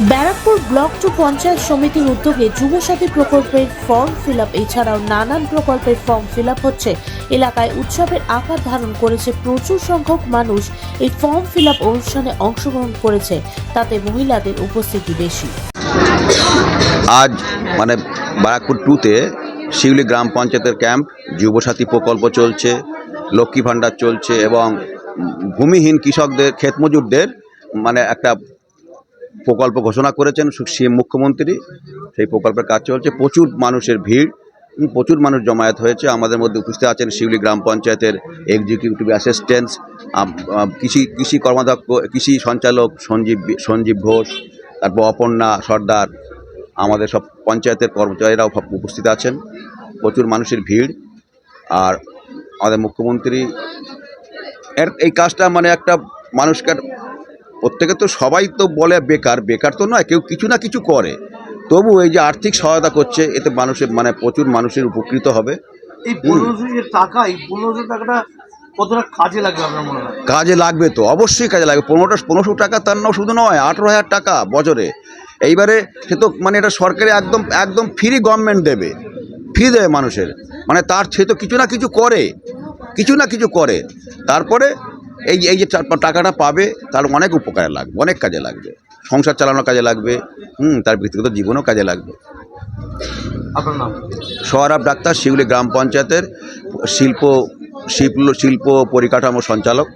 Barrackpore block 2 panchayat সমিতির উদ্যোগে যুবসাথী প্রকল্পের ফর্ম ফিল আপ এছাড়াও নানান প্রকল্পের ফর্ম ফিল আপ হচ্ছে। এলাকায় উৎসবের আকার ধারণ করেছে। প্রচুর সংখ্যক মানুষ এই ফর্ম ফিল আপ অনুষ্ঠানে অংশগ্রহণ করেছে, তাতে মহিলাদের উপস্থিতি বেশি। আজ ব্যারাকপুর 2-তে শিউলি গ্রাম পঞ্চায়েতের ক্যাম্প, যুবসাথী প্রকল্প চলছে, লক্ষ্মী ভাণ্ডার চলছে এবং ভূমিহীন কৃষকদের, ক্ষেত মজুরদের একটা প্রকল্প ঘোষণা করেছেন মুখ্যমন্ত্রী। সেই প্রকল্পের কাজ চলছে। প্রচুর মানুষের ভিড়, প্রচুর মানুষ জমায়েত হয়েছে। আমাদের মধ্যে উপস্থিত আছেন শিউলি গ্রাম পঞ্চায়েতের এক্সিকিউটিভ অ্যাসিস্ট্যান্ট, কৃষি কর্মাধ্যক্ষ, কৃষি সঞ্চালক সঞ্জীব ঘোষ, তারপর অপর্ণা সর্দার, আমাদের সব পঞ্চায়েতের কর্মচারীরাও উপস্থিত আছেন। প্রচুর মানুষের ভিড়। আর আমাদের মুখ্যমন্ত্রী এই কাজটা একটা মানুষকে, প্রত্যেকে তো সবাই তো বলে বেকার, বেকার তো নয়, কেউ কিছু না কিছু করে, তবু এই যে আর্থিক সহায়তা করছে, এতে মানুষের প্রচুর মানুষের উপকৃত হবে। এই 1500 টাকা, এই 1500 টাকাটা কতটা কাজে লাগবে আপনার মনে হয়? কাজে লাগবে তো, অবশ্যই কাজে লাগবে। 1500 টাকা তার নাও শুধু নয়, 18,000 টাকা বছরে। এইবারে সে তো এটা সরকারি একদম ফ্রি, গভর্নমেন্ট দেবে, ফ্রি দেবে মানুষের। তার সে তো কিছু না কিছু করে তারপরে এই যে টাকাটা পাবে, তার অনেক উপকারে লাগবে, অনেক কাজে লাগবে, সংসার চালানোর কাজে লাগবে, তার ব্যক্তিগত জীবনেও কাজে লাগবে। আপনার নাম? সোহরাব ডাক্তার, শিউলি গ্রাম পঞ্চায়েতের শিল্প পরিকাঠামো সঞ্চালক।